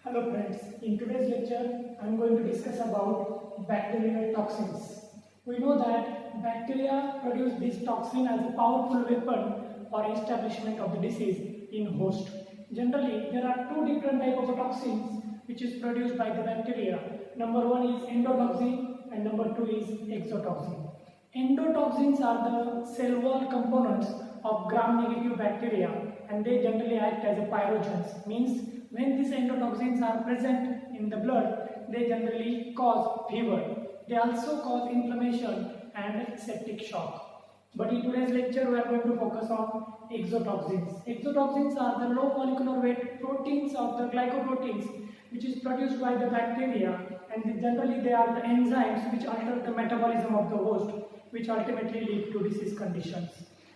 Hello friends, in today's lecture I am going to discuss about bacterial toxins. We know that bacteria produce this toxin as a powerful weapon for establishment of the disease in host. Generally, there are two different types of toxins which is produced by the bacteria. Number one is endotoxin and number two is exotoxin. Endotoxins are the cell wall components of gram-negative bacteria and they generally act as a pyrogens. Means when these endotoxins are present in the blood, they generally cause fever. They also cause inflammation and septic shock. But in today's lecture, we are going to focus on exotoxins. Exotoxins are the low molecular weight proteins of the glycoproteins which is produced by the bacteria, and generally they are the enzymes which alter the metabolism of the host, which ultimately lead to disease conditions.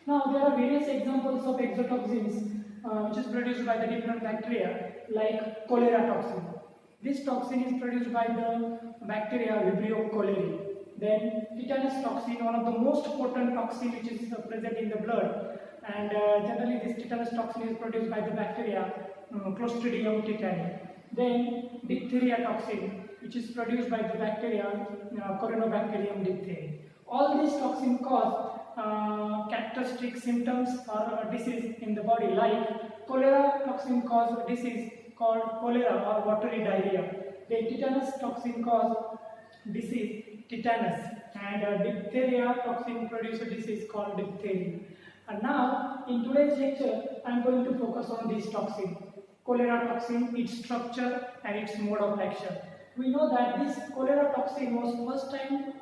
Now there are various examples of exotoxins which is produced by the different bacteria, like cholera toxin. This toxin is produced by the bacteria Vibrio cholerae. Then tetanus toxin, one of the most potent toxin which is present in the blood, and generally this tetanus toxin is produced by the bacteria Clostridium tetani. Then diphtheria toxin, which is produced by the bacteria Corynebacterium diphtheri. All these toxins cause characteristic symptoms or disease in the body, like cholera toxin cause disease called cholera or watery diarrhea. The tetanus toxin cause disease tetanus, and diphtheria toxin produce a disease called diphtheria. And now in today's lecture I am going to focus on this toxin, cholera toxin, its structure and its mode of action. We know that this cholera toxin was first time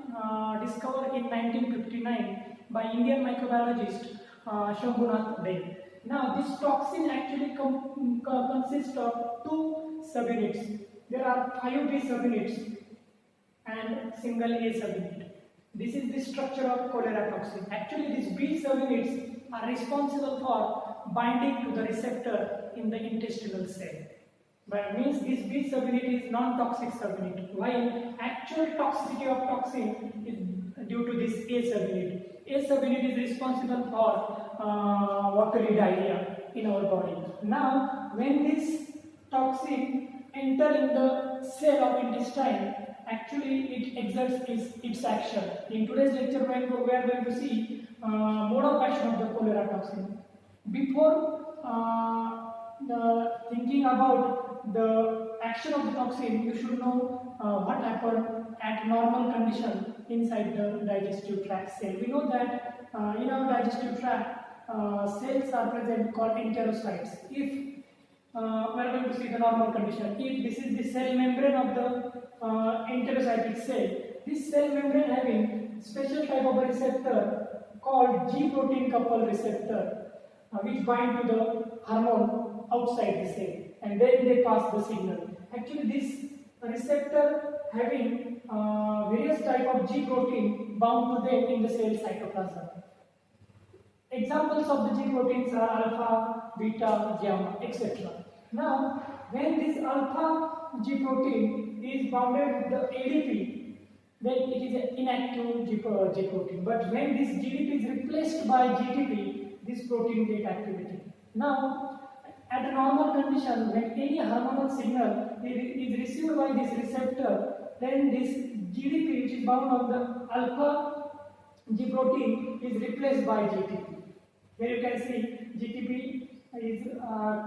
discovered in 1959 by Indian microbiologist Shambhunath Dey. Now this toxin actually consists of two subunits. There are 5 B subunits and single A subunit. This is the structure of cholera toxin. Actually these B subunits are responsible for binding to the receptor in the intestinal cell. But means this B subunit is non-toxic subunit, while actual toxicity of toxin is due to this A subunit. A subunit is responsible for watery diarrhea in our body. Now, when this toxin enter in the cell of intestine, actually it exerts its action. In today's lecture, we are going to see mode of action of the cholera toxin. Before thinking about the action of the toxin, you should know what happened at normal condition inside the digestive tract cell. We know that in our digestive tract, cells are present called enterocytes. If we are going to see the normal condition, if this is the cell membrane of the enterocytic cell, this cell membrane having special type of a receptor called G protein couple receptor, which bind to the hormone outside the cell, and then they pass the signal. Actually this receptor having various type of G protein bound to them in the cell cytoplasm. Examples of the G proteins are alpha, beta, gamma, etc. Now, when this alpha G protein is bounded with the ADP, then it is an inactive G protein. But when this GDP is replaced by GTP, this protein gets activated. Now, at a normal condition, when any hormonal signal is received by this receptor, then this GDP, which is bound on the alpha G protein, is replaced by GTP. Here you can see GTP is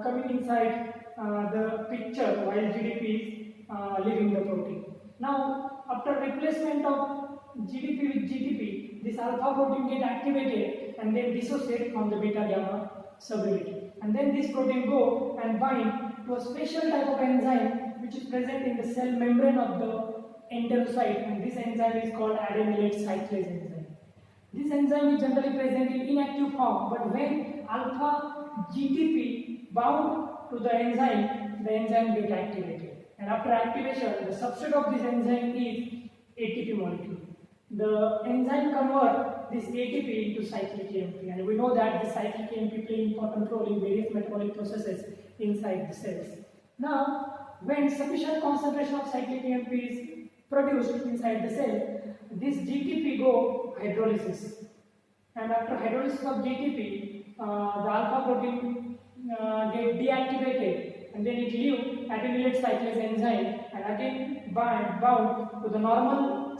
coming inside the picture while GDP is leaving the protein. Now, after replacement of GDP with GTP, this alpha protein gets activated and then dissociate from the beta gamma subunit. And then this protein go and bind to a special type of enzyme which is present in the cell membrane of the enterocyte, and this enzyme is called adenylate cyclase enzyme. This enzyme is generally present in inactive form, but when alpha GTP bound to the enzyme gets activated. And after activation, the substrate of this enzyme is ATP molecule. The enzyme converts this ATP into cyclic AMP, and we know that the cyclic AMP play an important role in various metabolic processes inside the cells. Now, when sufficient concentration of cyclic AMP is produced inside the cell, this GTP go hydrolysis, and after hydrolysis of GTP, the alpha protein get deactivated, and then it leave adenylate cyclase enzyme and again bound to the normal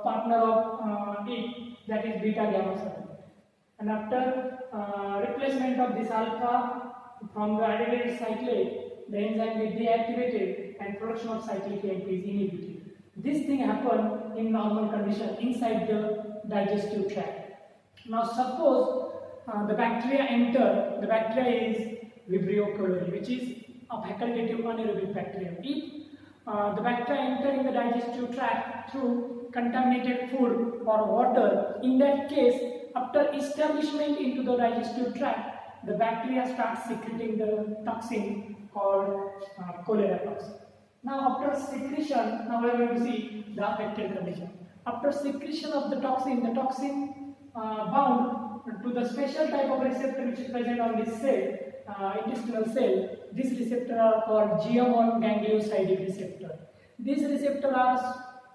partner of it, that is beta gamma 7. And after replacement of this alpha from the adenylate cyclase, the enzyme is deactivated and production of cyclic AMP is inhibited. This thing happens in normal condition inside the digestive tract. Now suppose the bacteria enter, the bacteria is Vibrio cholerae, which is a facultative anaerobic bacterium. If the bacteria enter in the digestive tract through contaminated food or water, in that case, after establishment into the digestive tract, the bacteria starts secreting the toxin called cholera toxin. Now after secretion, now we are going to see the affected condition. After secretion of the toxin bound to the special type of receptor which is present on this cell, intestinal cell. This receptor are called GM1 gangliosidic receptor. These receptors are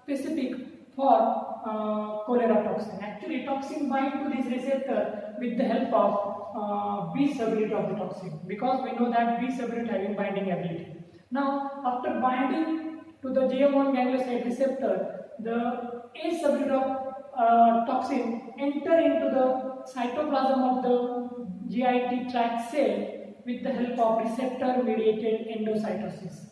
specific for cholera toxin. Actually, toxin bind to this receptor with the help of B subunit of the toxin, because we know that B subunit having binding ability. Now, after binding to the GM1 ganglioside receptor, the A subunit of toxin enter into the cytoplasm of the GIT tract cell with the help of receptor mediated endocytosis.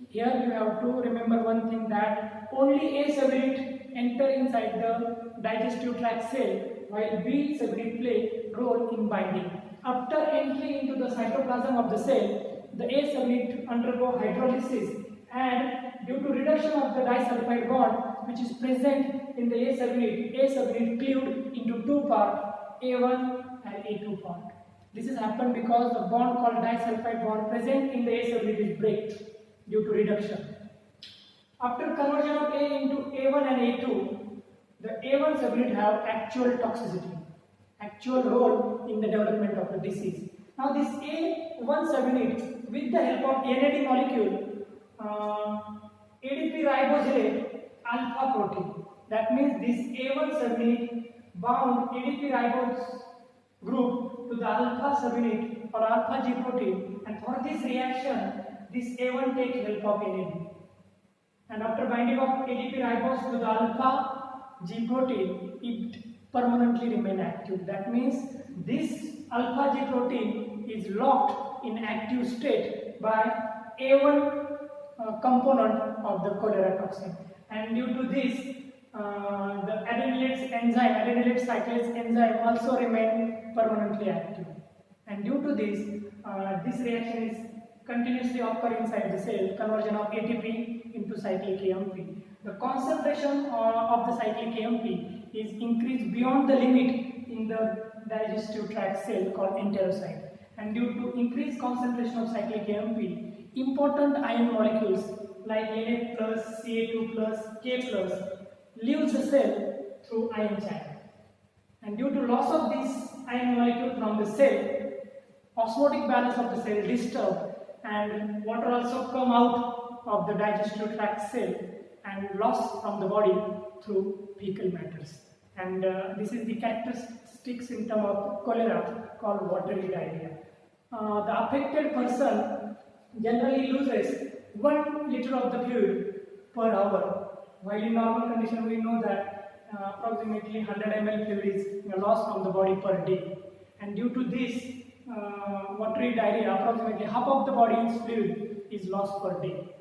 Here you have to remember one thing, that only A subunit enter inside the digestive tract cell while B subunit play role in binding. After entry into the cytoplasm of the cell, the A subunit undergo hydrolysis, and due to reduction of the disulfide bond which is present in the A subunit cleaved into two parts, A1 and A2 part. This has happened because the bond called disulfide bond present in the A subunit is break due to reduction. After conversion of A into A1 and A2, the A1 subunit have actual toxicity, actual role in the development of the disease. Now this A1 subunit, with the help of NAD molecule, ADP ribosylate alpha protein. That means this A1 subunit bound ADP ribose group to the alpha subunit or alpha G protein, and for this reaction, this A1 takes help of NAD. And after binding of ADP ribose to the alpha G protein, it permanently remain active. That means this alpha G protein is locked in active state by A1 component of the cholera toxin, and due to this the adenylate cyclase enzyme also remain permanently active, and due to this this reaction is continuously occur inside the cell, conversion of ATP into cyclic AMP. The concentration of the cyclic AMP is increased beyond the limit in the digestive tract cell called enterocyte, and due to increased concentration of cyclic AMP, important ion molecules like Na+, Ca2+, K+ leaves the cell through ion channel, and due to loss of this ion molecule from the cell, osmotic balance of the cell disturbed, and water also come out of the digestive tract cell and lost from the body through fecal matters. And this is the characteristic symptom of cholera called watery diarrhea. The affected person generally loses 1 liter of the fluid per hour, while in normal condition we know that approximately 100 ml fluid is lost from the body per day. And due to this watery diarrhea, approximately half of the body's fluid is lost per day.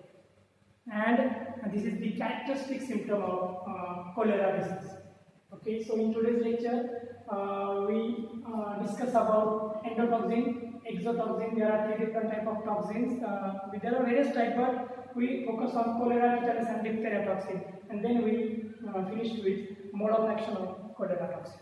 And this is the characteristic symptom of cholera disease. Okay, so in today's lecture, we discuss about endotoxin, exotoxin. There are 3 different types of toxins. There are various types, but we focus on cholera, tetanus, and diphtheria toxin, and then we finished with mode of action of cholera toxin.